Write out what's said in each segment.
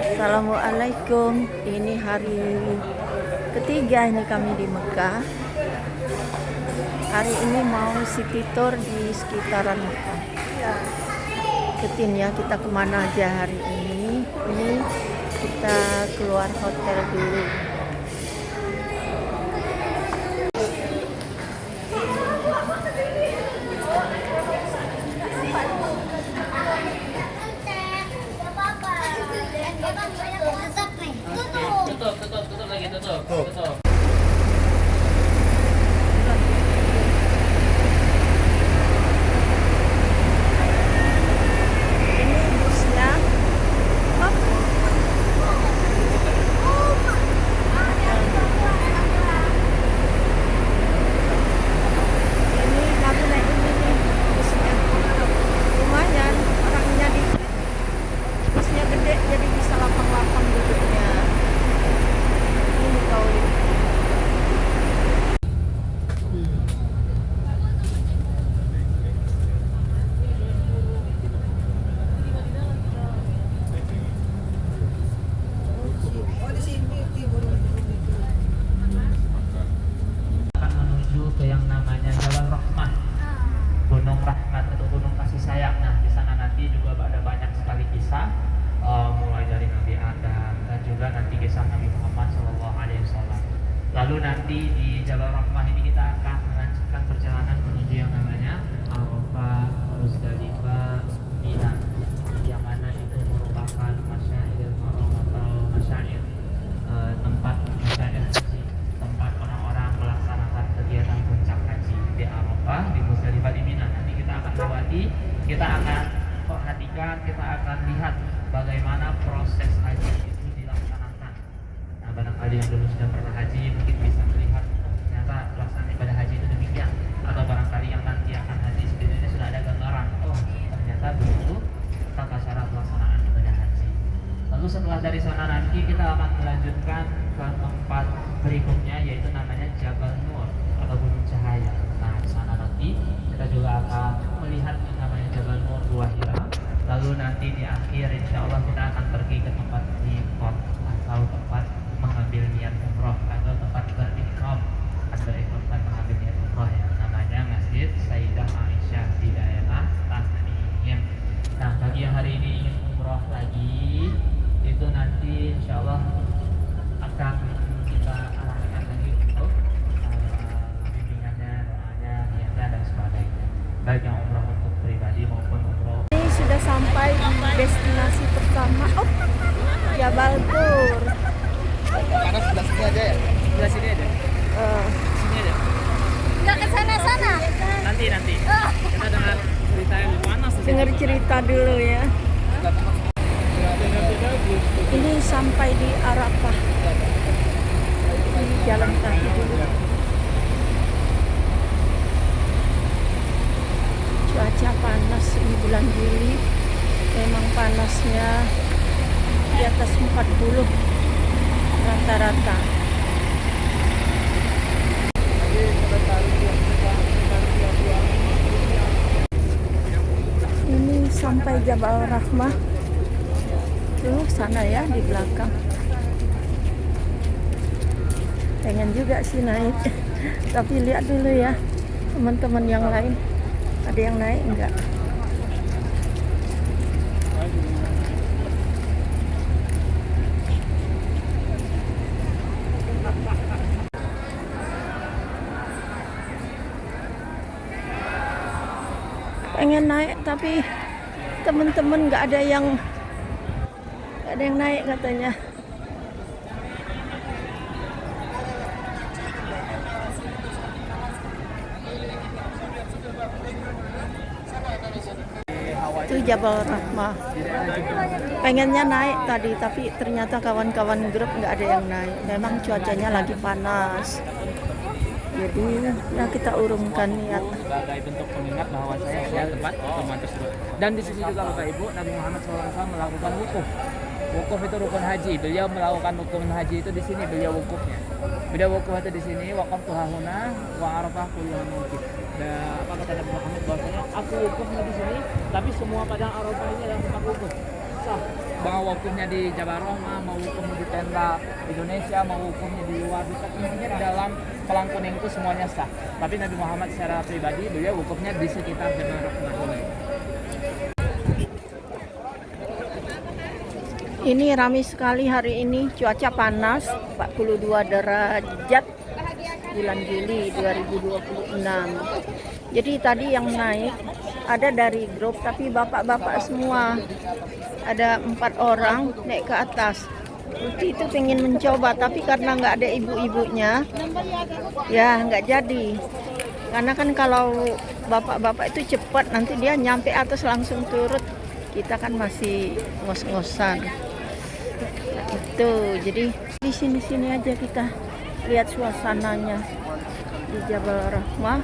Assalamualaikum. Ini hari ketiga ini kami di Mekah. Hari ini mau city tour di sekitaran Mekah. Ikutin ya kita kemana aja hari ini. Ini kita keluar hotel dulu. Tutup lagi, tutup. Ini busnya. Ini kami naik ini nih busnya. Lumayan orangnya di busnya gede jadi bisa lapang-lapang duduknya. Ini kau lihat. Akan menuju ke yang namanya Jabal Rahmah, Gunung Rahmat atau Gunung Kasih Sayang. Nah, di sana nanti juga ada banyak sekali kisah, mulai dari Nabi Adam dan juga nanti kisah Nabi Muhammad SAW. Lalu nanti di Jabal Rahmah ini kita akan melanjutkan perjalanan menuju yang namanya Arafah, Muzdalifah, Mina, yang mana itu merupakan masyairil haram atau masyair tempat masyair haji, tempat orang-orang melaksanakan kegiatan puncak haji di Arafah, di Muzdalifah, di Mina. Nanti kita akan lewati, kita akan perhatikan, kita akan lihat bagaimana proses haji itu dilaksanakan. Nah, barangkali yang dulu sudah pernah haji mungkin bisa melihat ternyata pelaksanaan ibadah haji itu demikian, atau barangkali yang nanti akan haji sebenarnya sudah ada gambaran, oh ternyata begitu tata cara pelaksanaan ibadah haji. Lalu setelah dari sana nanti kita akan melanjutkan ke tempat berikutnya, yaitu namanya Jabal Nur atau Gunung Cahaya. Nah, di sana nanti kita juga akan melihat yang namanya Jabal Nur Gua Hira. Lalu nanti di akhir insya Allah kita akan pergi ke tempat miqat atau tempat mengambil niat umroh atau tempat berihram dan mengambil niat umroh yang namanya Masjid Sayyidah Aisyah di daerah Tan'im. Nah, bagi yang hari ini ingin umroh lagi, itu nanti insya Allah akan kita arahkan lagi untuk bimbingannya, doanya, niatnya dan sebagainya. Baik yang umroh untuk pribadi maupun umroh. Ini sudah sampai di destinasi pertama. Oh, Jabal Tur. Karena sebelah sini aja ya? Sebelah sini aja. Sini aja. Nggak ke sana-sana. Nanti. Kita dengar cerita yang panas. Dengar cerita dulu ya. Ini sampai di Arafah. Ini jalan kaki dulu. Cuaca panas ini bulan Juli. Memang panasnya di atas 40 rata-rata. Ini sampai Jabal Rahmah. Tuh sana ya di belakang. Pengen juga sih naik. Tapi lihat dulu ya teman-teman yang lain. Ada yang naik enggak? Pengen naik tapi teman-teman nggak ada yang naik katanya. Itu Jabal Rahmah. Pengennya naik tadi tapi ternyata kawan-kawan grup nggak ada yang naik. Memang cuacanya lagi panas. Jadi ya kita urungkan niat. Sebagai bentuk pengingat bahwa saya tempat pertemuan tersebut. Dan di sisi juga Bapak Ibu, Nabi Muhammad SAW melakukan wukuf. Wukuf itu rukun haji. Beliau melakukan rukun haji itu di sini beliau wukufnya. Beliau wukuf itu di sini, waqaftu hahuna wa arafah kullu mungkin. Apa kata Nabi Muhammad bahwasanya aku wukufnya di sini, tapi semua padang Arafah ini adalah tempat wukuf. Sah. mau wukufnya di Jabal Rahmah, mau wukufnya di tenda Indonesia, mau wukufnya di luar, intinya di dalam Palang Kuning itu semuanya sah. Tapi Nabi Muhammad secara pribadi beliau wukufnya di sekitar Jabal Rahmah. Ini ramai sekali hari ini, cuaca panas 42 derajat bulan Juli 2026. Jadi tadi yang naik ada dari grup tapi bapak-bapak semua. Ada 4 orang naik ke atas. Ruti itu pengen mencoba tapi karena nggak ada ibu-ibunya ya nggak jadi. Karena kan kalau bapak-bapak itu cepat nanti dia nyampe atas langsung turut. Kita kan masih ngos-ngosan. Itu jadi di sini-sini aja kita lihat suasananya di Jabal Rahmah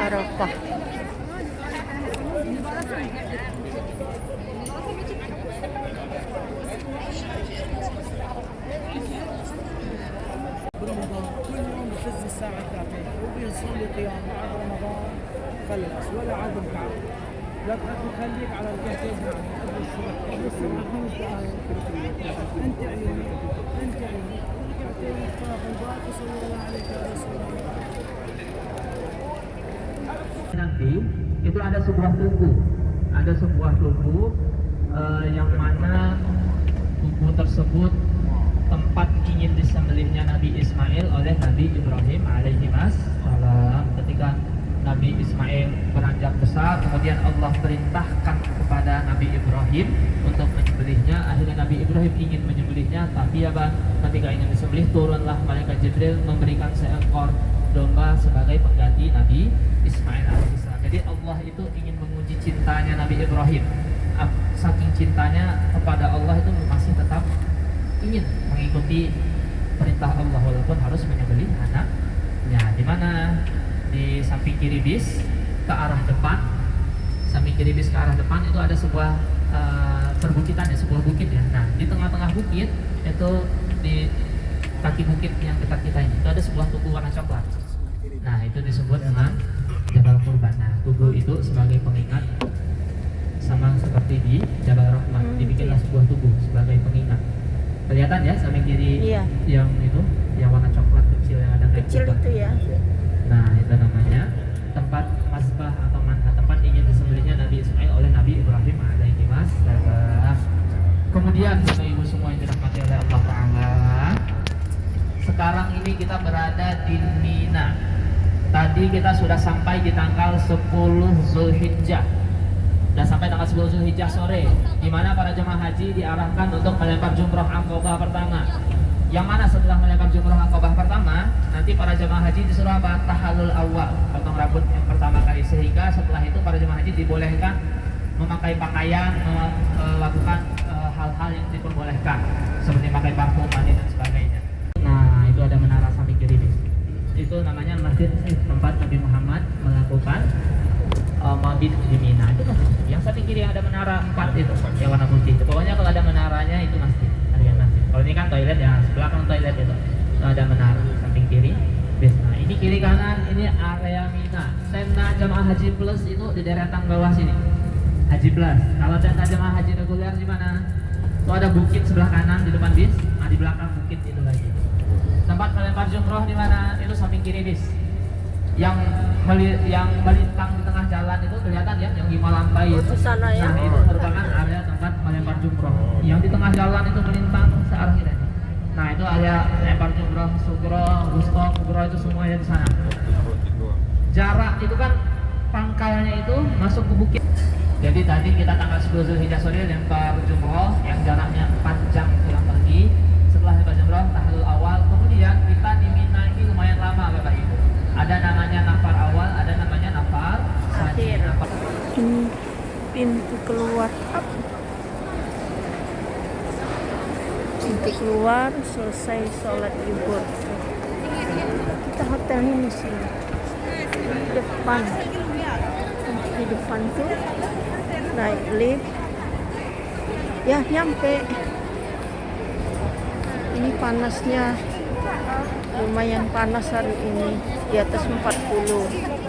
Arafah. برمضان كل يوم بفز الساعة 3 وبيصلي قيام بعد رمضان خلص ولا عاد مكعب لا تخليك على القهوة يعني قبل الصبح 5 دقائق انت عيوني انت عيوني يعطيك طاف الباقي صلى الله عليك يا رسول الله. Nanti itu ada sebuah tugu yang mana tugu tersebut tempat ingin disembelihnya Nabi Ismail oleh Nabi Ibrahim alaihissalam. Ketika Nabi Ismail beranjak besar, kemudian Allah perintahkan kepada Nabi Ibrahim untuk menyembelihnya. Akhirnya Nabi Ibrahim ingin menyembelihnya, tapi ketika ingin disembelih turunlah malaikat Jibril memberikan seekor domba sebagai pengganti Nabi Ismail alaihissalam. Jadi Allah itu ingin menguji cintanya Nabi Ibrahim. Saking cintanya kepada Allah itu masih tetap ingin mengikuti perintah Allah walaupun harus menyembelih anaknya. Di mana? Di samping kiri bis ke arah depan. Samping kiri bis ke arah depan itu ada sebuah perbukitan ya, sebuah bukit ya. Nah, di tengah-tengah bukit itu di kaki bukit yang dekat kita ini itu ada sebuah tugu warna coklat. Nah, itu disebut dengan Jabal Qurban. Nah, tugu itu sebagai pengingat sama seperti di Jabal Rahmah, dibikinlah sebuah tugu sebagai pengingat. Kelihatan ya samping kiri Iya. yang itu yang warna coklat kecil yang ada Kecil itu ya. Nah, itu namanya tempat masbah atau manha, tempat ingin disembelihnya Nabi Ismail oleh Nabi Ibrahim alaihissalam. Kemudian Bapak Ibu semua yang dirahmati oleh Allah Ta'ala, sekarang ini kita berada di Mina. Tadi kita sudah sampai di tanggal 10 Zulhijjah. Dan sampai tanggal 10 Zulhijjah sore, di mana para jemaah haji diarahkan untuk melempar jumrah Aqabah pertama. Yang mana setelah melempar jumrah Aqabah pertama, nanti para jemaah haji disuruh apa? Tahallul awal, potong rambut yang pertama kali. Sehingga setelah itu para jemaah haji dibolehkan memakai pakaian, melakukan hal-hal yang diperbolehkan, seperti pakai parfum, mandi dan sebagainya. Nah, itu ada menara samping kiri bis. Itu namanya Masjid tempat Nabi Muhammad melakukan mabit di Mina. Itu masjid. Yang samping kiri ada menara 4 itu yang warna putih. Pokoknya kalau ada menaranya itu masjid. Kalau ini kan toilet ya, sebelah kan toilet itu. Ada menara samping kiri. Nah, ini kiri kanan ini area Mina. Tenda jemaah haji plus itu di deretan bawah sini. Haji plus. Kalau tenda jemaah haji reguler di mana? Itu ada bukit sebelah kanan di depan bis. Nah, di belakang bukit itu lagi. Tempat melempar jumroh di mana? Itu samping kiri bis. Yang melintang di tengah jalan itu kelihatan ya, yang 5 lantai itu. Sana ya. Nah, itu merupakan area tempat melempar jumroh. Yang di tengah jalan itu melintang searah kita. Nah, itu area lempar jumroh, sugro, wusta, kubro itu semuanya di sana. Jarak itu kan pangkalnya itu masuk ke bukit. Jadi tadi kita tanggal 10 Zulhijjah sore lempar jumroh yang jaraknya 4 jam pulang pergi. Setelah lempar jumroh tahallul awal, kemudian kita di Mina ini lumayan lama Bapak Ibu. Ada namanya nafar awal, ada namanya nafar akhir. Ini pintu keluar. Pintu keluar selesai sholat zuhur. Kita hotelnya di sini. Di depan. Di depan tuh naik lift. Ya, nyampe. Ini panasnya lumayan panas hari ini, di atas 40.